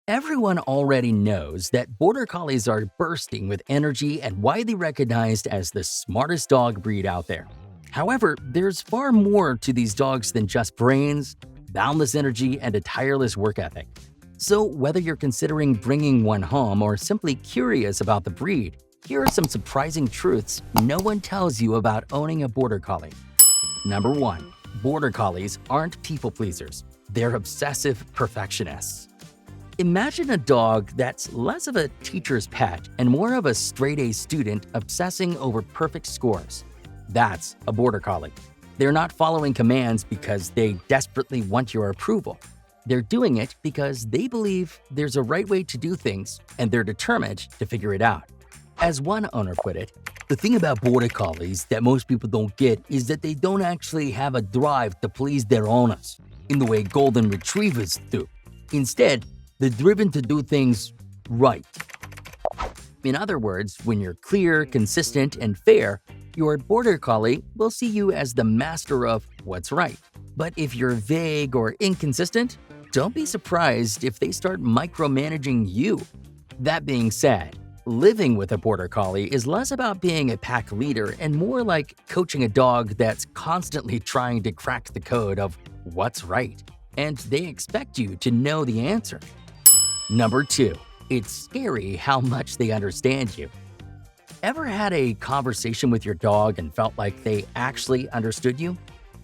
Everyone already knows that Border Collies are bursting with energy and widely recognized as the smartest dog breed out there. However, there's far more to these dogs than just brains, boundless energy, and a tireless work ethic. So, whether you're considering bringing one home or simply curious about the breed, here are some surprising truths no one tells you about owning a Border Collie. Number 1. Border Collies aren't people pleasers, they're obsessive perfectionists. Imagine a dog that's less of a teacher's pet and more of a straight-A student obsessing over perfect scores. That's a Border Collie. They're not following commands because they desperately want your approval. They're doing it because they believe there's a right way to do things and they're determined to figure it out. As one owner put it, the thing about Border Collies that most people don't get is that they don't actually have a drive to please their owners in the way Golden Retrievers do. Instead, they're driven to do things right. In other words, when you're clear, consistent, and fair, your Border Collie will see you as the master of what's right. But if you're vague or inconsistent, don't be surprised if they start micromanaging you. That being said, living with a Border Collie is less about being a pack leader and more like coaching a dog that's constantly trying to crack the code of what's right. And they expect you to know the answer. Number 2. It's scary how much they understand you. Ever had a conversation with your dog and felt like they actually understood you?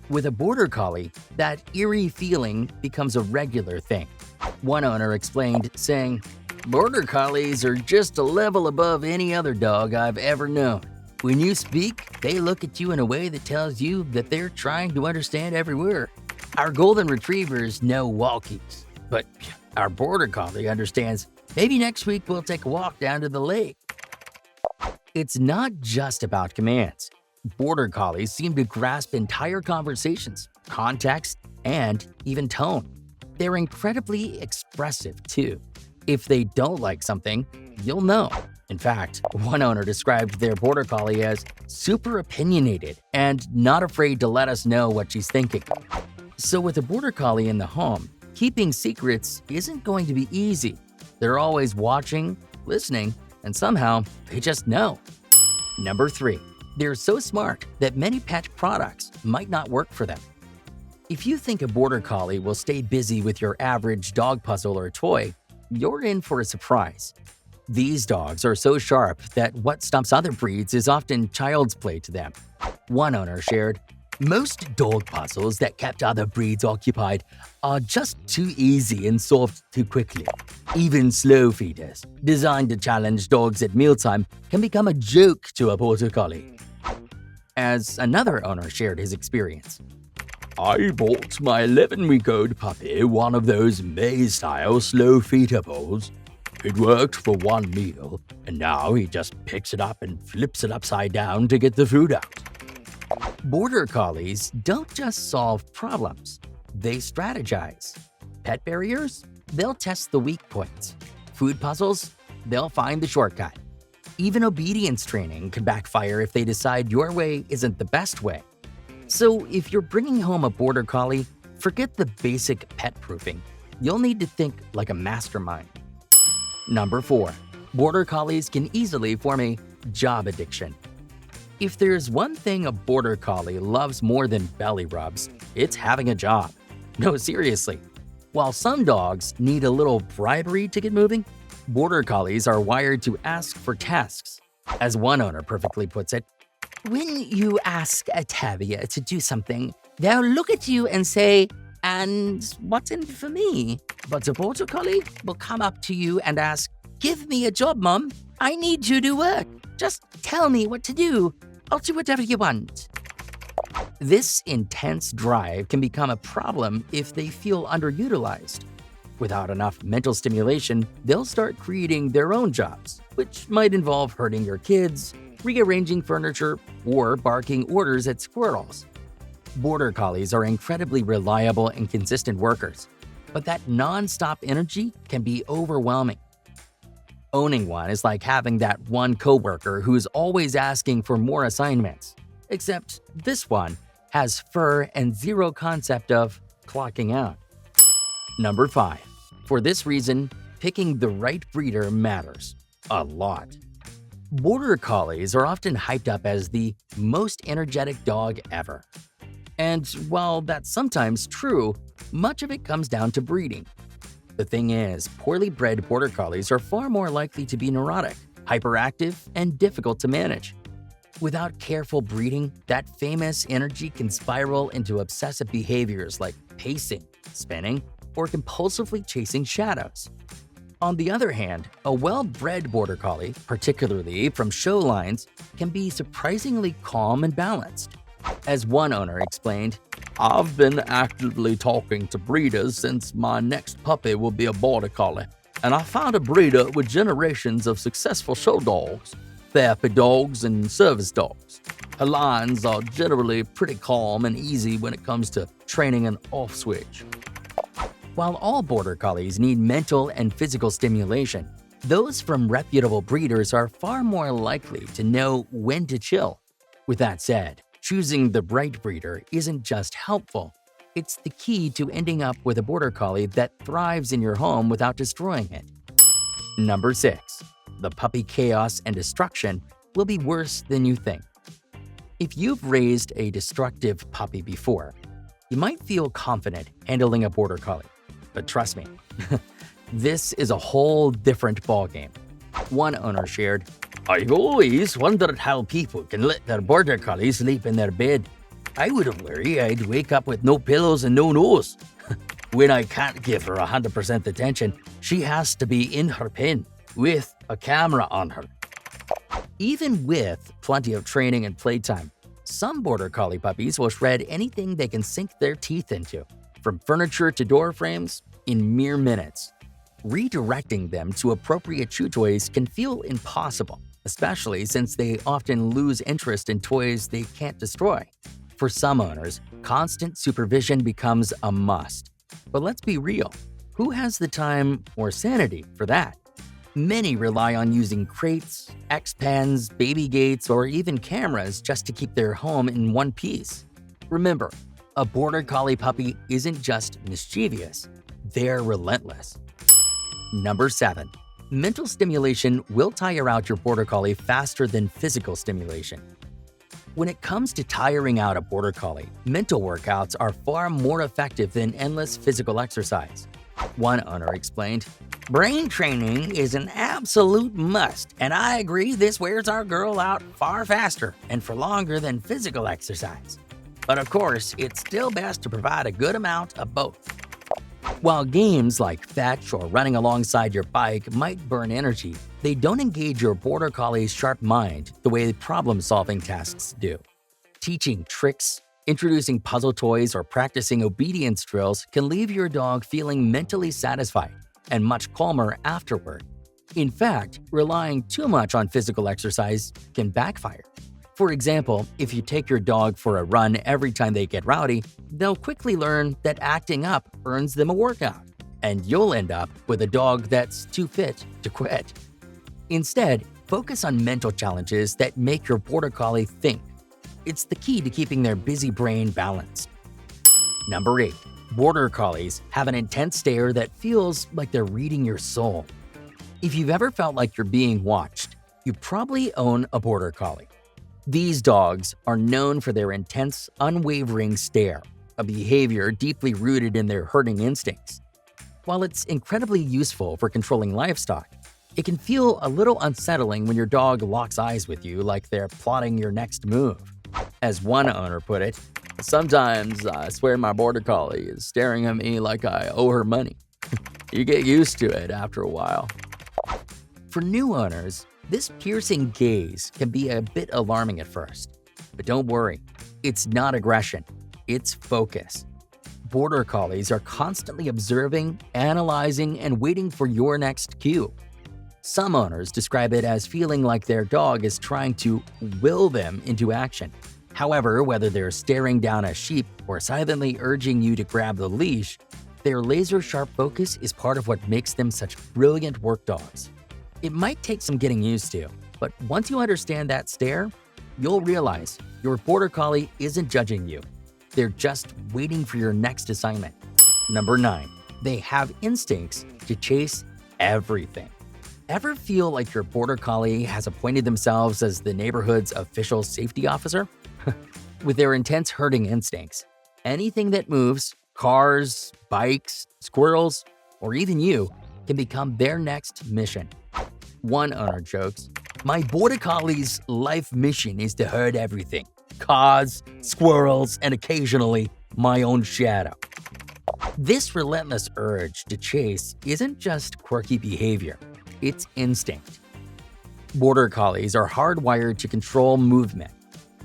With a Border Collie, that eerie feeling becomes a regular thing. One owner explained, saying, "Border Collies are just a level above any other dog I've ever known. When you speak, they look at you in a way that tells you that they're trying to understand every word. Our Golden Retrievers know walkies, but our Border Collie understands, maybe next week we'll take a walk down to the lake." It's not just about commands. Border Collies seem to grasp entire conversations, context, and even tone. They're incredibly expressive, too. If they don't like something, you'll know. In fact, one owner described their Border Collie as super opinionated and not afraid to let us know what she's thinking. So with a Border Collie in the home, keeping secrets isn't going to be easy. They're always watching, listening, and somehow they just know. Number 3. They're so smart that many pet products might not work for them. If you think a Border Collie will stay busy with your average dog puzzle or toy, you're in for a surprise. These dogs are so sharp that what stumps other breeds is often child's play to them. One owner shared, "Most dog puzzles that kept other breeds occupied are just too easy and solved too quickly. Even slow feeders, designed to challenge dogs at mealtime, can become a joke to a Border Collie." As another owner shared his experience, "I bought my 11-week-old puppy one of those maze-style slow feeder bowls. It worked for one meal, and now he just picks it up and flips it upside down to get the food out." Border Collies don't just solve problems, they strategize. Pet barriers? They'll test the weak points. Food puzzles? They'll find the shortcut. Even obedience training can backfire if they decide your way isn't the best way. So if you're bringing home a Border Collie, forget the basic pet proofing. You'll need to think like a mastermind. Number 4. Border Collies can easily form a job addiction. If there's one thing a Border Collie loves more than belly rubs, it's having a job. No, seriously. While some dogs need a little bribery to get moving, Border Collies are wired to ask for tasks. As one owner perfectly puts it, "When you ask a terrier to do something, they'll look at you and say, 'And what's in it for me?' But a Border Collie will come up to you and ask, 'Give me a job, Mom. I need you to work. Just tell me what to do. I'll do whatever you want.'" This intense drive can become a problem if they feel underutilized. Without enough mental stimulation, they'll start creating their own jobs, which might involve hurting your kids, rearranging furniture, or barking orders at squirrels. Border Collies are incredibly reliable and consistent workers, but that non-stop energy can be overwhelming. Owning one is like having that one coworker who's always asking for more assignments, except this one has fur and zero concept of clocking out. Number 5. For this reason, picking the right breeder matters a lot. Border Collies are often hyped up as the most energetic dog ever. And while that's sometimes true, much of it comes down to breeding. The thing is, poorly bred Border Collies are far more likely to be neurotic, hyperactive, and difficult to manage. Without careful breeding, that famous energy can spiral into obsessive behaviors like pacing, spinning, or compulsively chasing shadows. On the other hand, a well-bred Border Collie, particularly from show lines, can be surprisingly calm and balanced. As one owner explained, "I've been actively talking to breeders since my next puppy will be a Border Collie, and I found a breeder with generations of successful show dogs, therapy dogs, and service dogs. Her lines are generally pretty calm and easy when it comes to training an off switch." While all Border Collies need mental and physical stimulation, those from reputable breeders are far more likely to know when to chill. With that said, choosing the right breeder isn't just helpful, it's the key to ending up with a Border Collie that thrives in your home without destroying it. Number 6. The puppy chaos and destruction will be worse than you think. If you've raised a destructive puppy before, you might feel confident handling a Border Collie. But trust me, this is a whole different ballgame. One owner shared, "I've always wondered how people can let their Border Collie sleep in their bed. I wouldn't worry I'd wake up with no pillows and no nose. When I can't give her 100% attention, she has to be in her pen, with a camera on her." Even with plenty of training and playtime, some Border Collie puppies will shred anything they can sink their teeth into, from furniture to door frames, in mere minutes. Redirecting them to appropriate chew toys can feel impossible, especially since they often lose interest in toys they can't destroy. For some owners, constant supervision becomes a must. But let's be real, who has the time or sanity for that? Many rely on using crates, X-pens, baby gates, or even cameras just to keep their home in one piece. Remember, a Border Collie puppy isn't just mischievous, they're relentless. Number 7. Mental stimulation will tire out your Border Collie faster than physical stimulation. When it comes to tiring out a Border Collie, mental workouts are far more effective than endless physical exercise. One owner explained, "Brain training is an absolute must, and I agree this wears our girl out far faster and for longer than physical exercise. But of course, it's still best to provide a good amount of both." While games like fetch or running alongside your bike might burn energy, they don't engage your Border Collie's sharp mind the way problem-solving tasks do. Teaching tricks, introducing puzzle toys, or practicing obedience drills can leave your dog feeling mentally satisfied and much calmer afterward. In fact, relying too much on physical exercise can backfire. For example, if you take your dog for a run every time they get rowdy, they'll quickly learn that acting up earns them a workout, and you'll end up with a dog that's too fit to quit. Instead, focus on mental challenges that make your Border Collie think. It's the key to keeping their busy brain balanced. Number 8. Border Collies have an intense stare that feels like they're reading your soul. If you've ever felt like you're being watched, you probably own a Border Collie. These dogs are known for their intense, unwavering stare, a behavior deeply rooted in their herding instincts. While it's incredibly useful for controlling livestock, it can feel a little unsettling when your dog locks eyes with you like they're plotting your next move. As one owner put it, "Sometimes I swear my Border Collie is staring at me like I owe her money." You get used to it after a while. For new owners, this piercing gaze can be a bit alarming at first. But don't worry, it's not aggression, it's focus. Border Collies are constantly observing, analyzing, and waiting for your next cue. Some owners describe it as feeling like their dog is trying to will them into action. However, whether they're staring down a sheep or silently urging you to grab the leash, their laser-sharp focus is part of what makes them such brilliant work dogs. It might take some getting used to, but once you understand that stare, you'll realize your Border Collie isn't judging you. They're just waiting for your next assignment. Number 9. They have instincts to chase everything. Ever feel like your Border Collie has appointed themselves as the neighborhood's official safety officer? With their intense herding instincts, anything that moves, cars, bikes, squirrels, or even you, can become their next mission. One owner jokes, "My Border Collie's life mission is to herd everything. Cars, squirrels, and occasionally my own shadow." This relentless urge to chase isn't just quirky behavior, it's instinct. Border Collies are hardwired to control movement,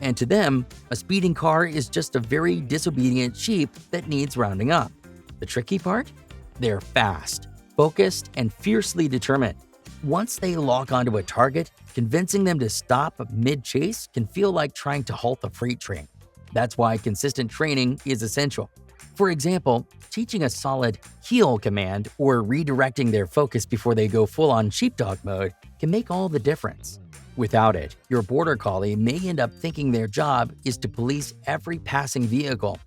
and to them, a speeding car is just a very disobedient sheep that needs rounding up. The tricky part? They're fast, focused, and fiercely determined. Once they lock onto a target, convincing them to stop mid-chase can feel like trying to halt a freight train. That's why consistent training is essential. For example, teaching a solid heel command or redirecting their focus before they go full-on sheepdog mode can make all the difference. Without it, your Border Collie may end up thinking their job is to police every passing vehicle,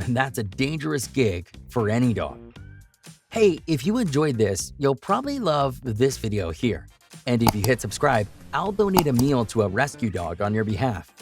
and that's a dangerous gig for any dog. Hey, if you enjoyed this, you'll probably love this video here. And if you hit subscribe, I'll donate a meal to a rescue dog on your behalf.